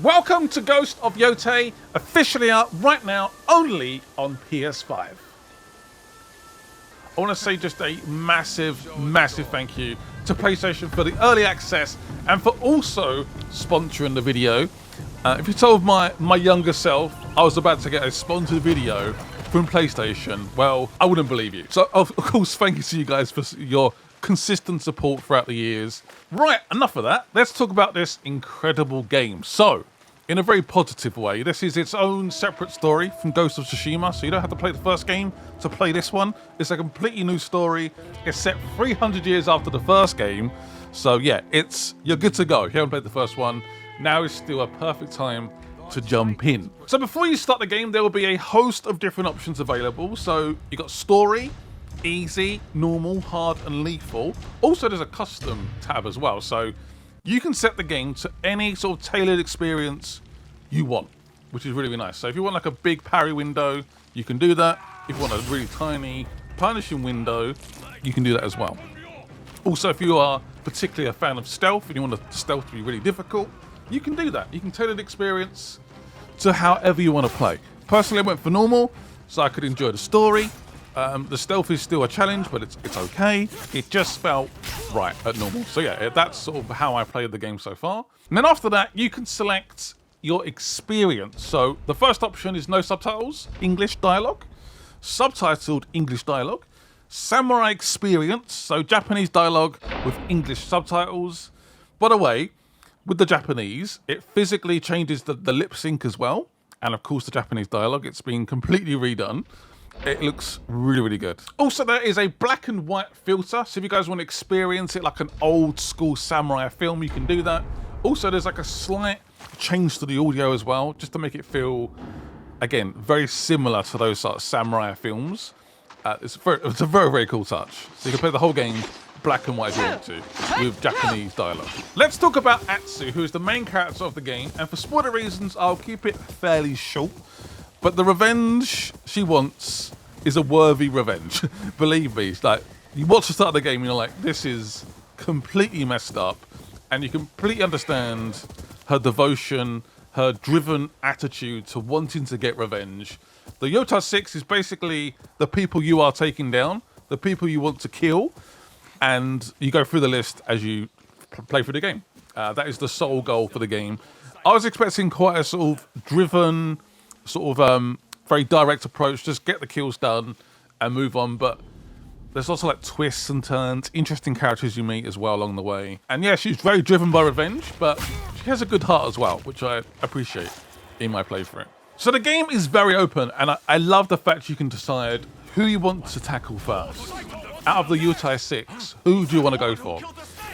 Welcome to Ghost of Yōtei, officially out right now, only on PS5. I want to say just a massive thank you to PlayStation for the early access and for also sponsoring the video. If you told my younger self I was about to get a sponsored video from PlayStation, well, I wouldn't believe you. So, of course, thank you to you guys for your consistent support throughout the years. Right, enough of that. Let's talk about this incredible game. So, in a very positive way, this is its own separate story from Ghost of Tsushima, so you don't have to play the first game to play this one. It's a completely new story. It's set 300 years after the first game, so yeah, you're good to go. If you haven't played the first one, now is still a perfect time to jump in. So before you start the game, there will be a host of different options available. So you got story, easy, normal, hard, and lethal. Also, there's a custom tab as well, so you can set the game to any sort of tailored experience you want, which is really nice. So if you want like a big parry window, you can do that. If you want a really tiny punishing window, you can do that as well. Also, if you are particularly a fan of stealth and you want the stealth to be really difficult, you can do that. You can tailor the experience to however you want to play. Personally, I went for normal, so I could enjoy the story. The stealth is still a challenge, but it's okay. It just felt right at normal. So yeah, that's sort of how I played the game so far. And then after that, you can select your experience. So the first option is no subtitles, English dialogue, subtitled English dialogue, samurai experience, so Japanese dialogue with English subtitles. By the way, with the Japanese, it physically changes the lip sync as well. And of course, the Japanese dialogue, it's been completely redone. It looks really good. Also, there is a black and white filter. So if you guys want to experience it like an old school samurai film, you can do that. Also, there's like a slight change to the audio as well, just to make it feel, again, very similar to those sort of samurai films. It's a very cool touch. So you can play the whole game black and white if you want to, with Japanese dialogue. Let's talk about Atsu, who is the main character of the game, and for spoiler reasons, I'll keep it fairly short. But the revenge she wants is a worthy revenge. Believe me, it's like, you watch the start of the game and you're like, this is completely messed up, and you completely understand her devotion, her driven attitude to wanting to get revenge. The Yōtei 6 is basically the people you are taking down, the people you want to kill, and you go through the list as you play through the game. That is the sole goal for the game. I was expecting quite a sort of driven, sort of very direct approach, just get the kills done and move on, but there's also like twists and turns, interesting characters you meet as well along the way. And yeah, she's very driven by revenge, but she has a good heart as well, which I appreciate in my playthrough. So the game is very open, and I love the fact you can decide who you want to tackle first. Out of the Yōtei 6, who do you want to go for?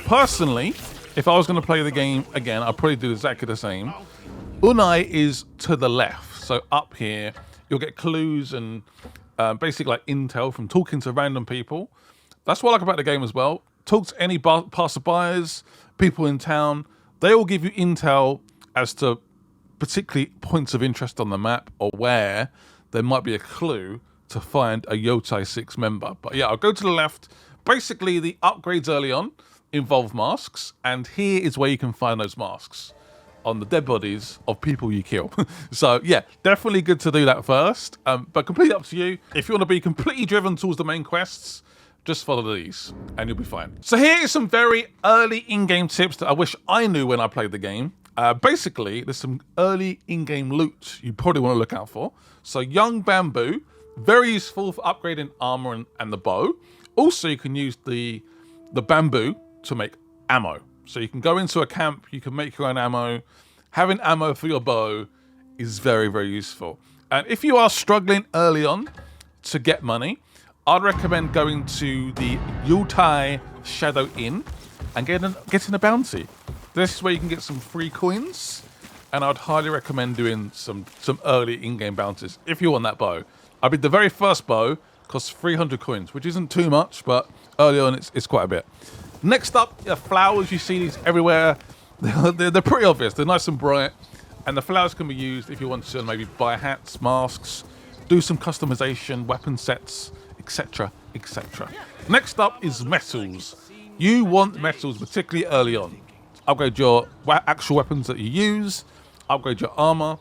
Personally, if I was going to play the game again, I'd probably do exactly the same. Unai is to the left, so up here, you'll get clues and basically like intel from talking to random people. That's what I like about the game as well. Talk to any passerbys, people in town. They all give you intel as to particularly points of interest on the map or where there might be a clue to find a Yōtei 6 member. But yeah, I'll go to the left. Basically, the upgrades early on involve masks, and here is where you can find those masks on the dead bodies of people you kill. So yeah, definitely good to do that first, but completely up to you. If you want to be completely driven towards the main quests, just follow these and you'll be fine. So here is some very early in-game tips that I wish I knew when I played the game. Basically, there's some early in-game loot you probably want to look out for. So young bamboo, very useful for upgrading armor and the bow. Also, you can use the bamboo to make ammo. So you can go into a camp, you can make your own ammo. Having ammo for your bow is very useful. And if you are struggling early on to get money, I'd recommend going to the Yōtei Shadow Inn and getting a bounty. This is where you can get some free coins, and I'd highly recommend doing some early in-game bounties if you want that bow. I mean, the very first bow costs 300 coins, which isn't too much, but early on it's quite a bit. Next up, flowers. You see these everywhere. They're pretty obvious. They're nice and bright, and the flowers can be used if you want to maybe buy hats, masks, do some customization, weapon sets, etc. Next up is metals. You want metals, particularly early on. Upgrade your actual weapons that you use. upgrade your armor.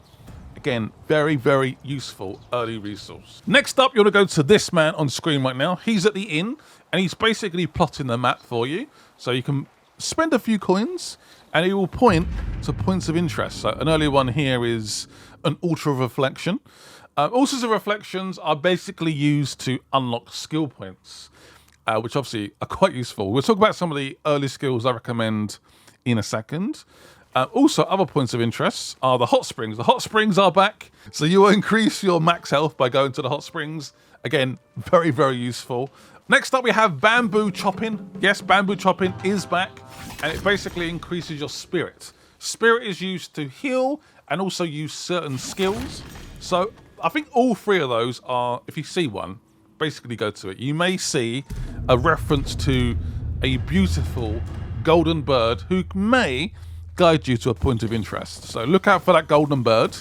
Again, very, very useful early resource. Next up, you want to go to this man on screen right now. He's at the inn, and he's basically plotting the map for you. So you can spend a few coins, and he will point to points of interest. So an early one here is an altar of reflection. Altars of reflections are basically used to unlock skill points, which obviously are quite useful. We'll talk about some of the early skills I recommend in a second. Also, other points of interest are the hot springs. The hot springs are back, so you will increase your max health by going to the hot springs. Again, very, very useful. Next up, we have bamboo chopping. Yes, bamboo chopping is back, and it basically increases your spirit. Spirit is used to heal and also use certain skills. So I think all three of those are, if you see one, basically go to it. You may see a reference to a beautiful golden bird who may guide you to a point of interest. So look out for that golden bird.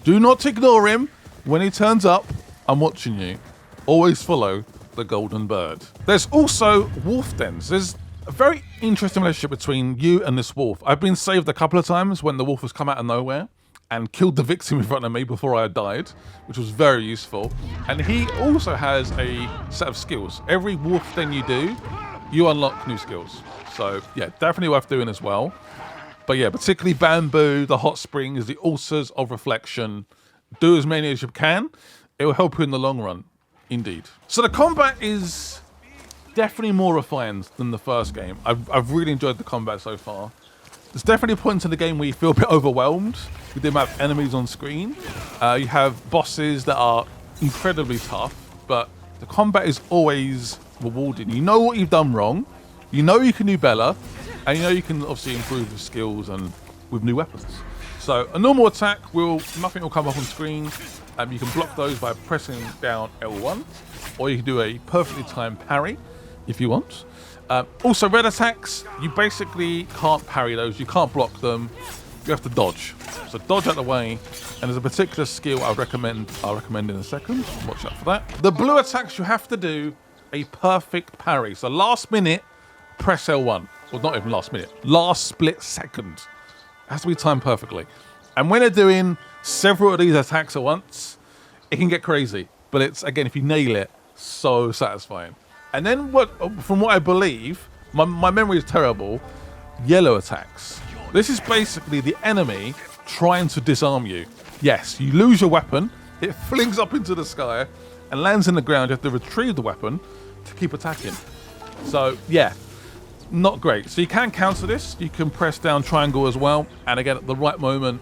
Do not ignore him. When he turns up, I'm watching you. Always follow the golden bird. There's also wolf dens. There's a very interesting relationship between you and this wolf. I've been saved a couple of times when the wolf has come out of nowhere and killed the victim in front of me before I had died, which was very useful. And he also has a set of skills. Every wolf den you do, you unlock new skills. So yeah, definitely worth doing as well. But yeah, particularly bamboo, the hot springs, the altars of reflection. Do as many as you can. It will help you in the long run, indeed. So the combat is definitely more refined than the first game. I've really enjoyed the combat so far. There's definitely points in the game where you feel a bit overwhelmed with the amount of enemies on screen. You have bosses that are incredibly tough, but the combat is always rewarding. You know what you've done wrong, you know you can do better, and you know you can obviously improve your skills and with new weapons. So a normal attack nothing will come up on screen. You can block those by pressing down L1, or you can do a perfectly timed parry if you want. Also, red attacks, you basically can't parry those. You can't block them. You have to dodge. So dodge out the way. And there's a particular skill I'll recommend in a second. Watch out for that. The blue attacks, you have to do a perfect parry. So last minute, press L1. Well, not even last minute. Last split second. It has to be timed perfectly. And when they're doing several of these attacks at once, it can get crazy. But it's, again, if you nail it, so satisfying. And then from what I believe, my memory is terrible, yellow attacks. This is basically the enemy trying to disarm you. Yes, you lose your weapon, it flings up into the sky and lands in the ground. You have to retrieve the weapon to keep attacking. So yeah, not great. So you can counter this. You can press down triangle as well. And again, at the right moment,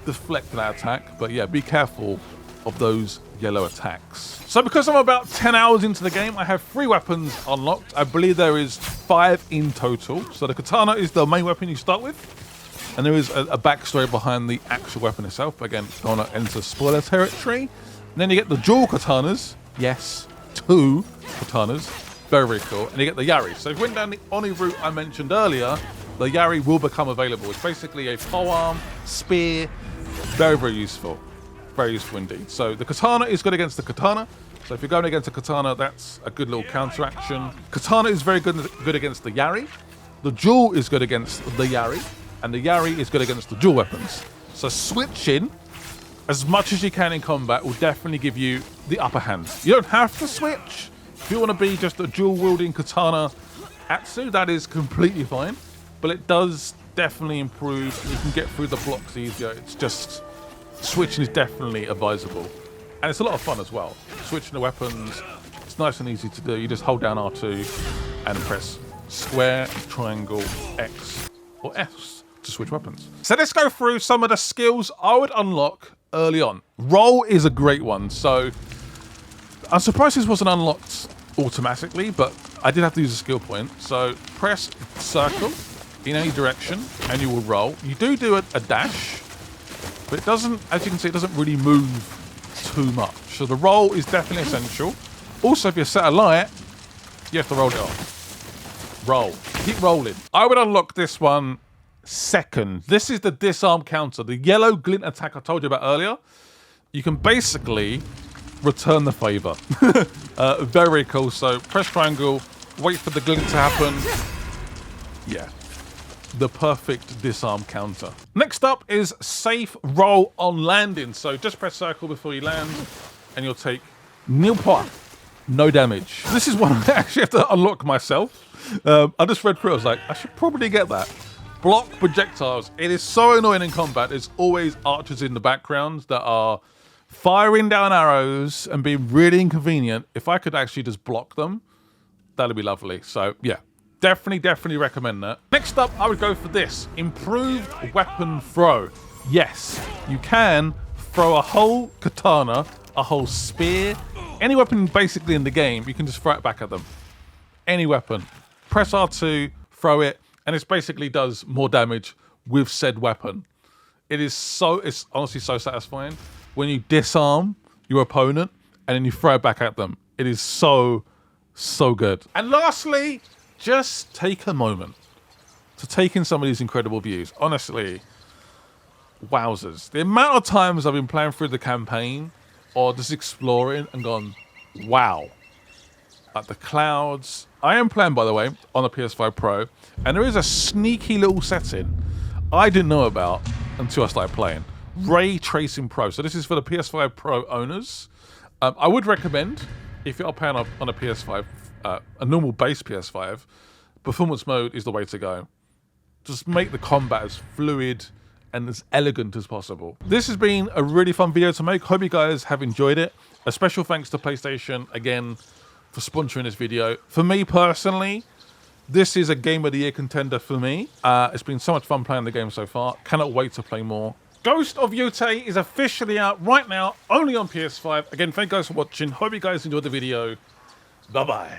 deflect that attack. But yeah, be careful of those yellow attacks. So because I'm about 10 hours into the game, I have 3 weapons unlocked. I believe there is 5 in total. So the katana is the main weapon you start with. And there is a backstory behind the actual weapon itself. Again, don't want to enter spoiler territory. And then you get the dual katanas. Yes, 2 katanas. Very, very cool. And you get the yari. So if you went down the Oni route I mentioned earlier, the yari will become available. It's basically a polearm, spear. Very, very useful. Very useful indeed. So the katana is good against the katana. So if you're going against a katana, that's a good little counter action. Katana is very good against the yari. The jewel is good against the yari. And the yari is good against the dual weapons. So switching as much as you can in combat will definitely give you the upper hand. You don't have to switch. If you want to be just a dual wielding katana Atsu, that is completely fine. But it does definitely improve. You can get through the blocks easier. It's just switching is definitely advisable. And it's a lot of fun as well. Switching the weapons, it's nice and easy to do. You just hold down R2 and press square, triangle, X, or S to switch weapons. So let's go through some of the skills I would unlock early on. Roll is a great one. So I'm surprised this wasn't unlocked automatically, but I did have to use a skill point. So press circle in any direction and you will roll. You do a dash, but it doesn't, as you can see, it doesn't really move too much. So the roll is definitely essential. Also, if you're set a light, you have to roll it off. Roll. Keep rolling. I would unlock this one second. This is the disarm counter. The yellow glint attack I told you about earlier. You can basically return the favor. Very, very cool. So press triangle, wait for the glint to happen. Yeah. the perfect disarm counter. Next up is safe roll on landing. So just press circle before you land and you'll take nil point, no damage. This is one I actually have to unlock myself. I just read through it, I was like, I should probably get that. Block projectiles. It is so annoying in combat. There's always archers in the background that are firing down arrows and being really inconvenient. If I could actually just block them, that'd be lovely. So yeah, definitely recommend that. Next up, I would go for this. Improved weapon throw. Yes, you can throw a whole katana, a whole spear, any weapon basically in the game, you can just throw it back at them. Any weapon. Press R2, throw it, and it basically does more damage with said weapon. It's honestly so satisfying when you disarm your opponent and then you throw it back at them. It is so good. And lastly, just take a moment to take in some of these incredible views. Honestly, wowzers. The amount of times I've been playing through the campaign or just exploring and gone, wow. Like the clouds. I am playing, by the way, on a PS5 Pro, and there is a sneaky little setting I didn't know about until I started playing. Ray Tracing Pro. So this is for the PS5 Pro owners. I would recommend, if you're playing on a PS5, a normal base PS5, performance mode is the way to go. Just make the combat as fluid and as elegant as possible. This has been a really fun video to make. Hope you guys have enjoyed it. A special thanks to PlayStation, again, for sponsoring this video. For me personally, this is a Game of the Year contender for me. It's been so much fun playing the game so far. Cannot wait to play more. Ghost of Yōtei is officially out right now, only on PS5. Again, thank you guys for watching. Hope you guys enjoyed the video. Bye-bye.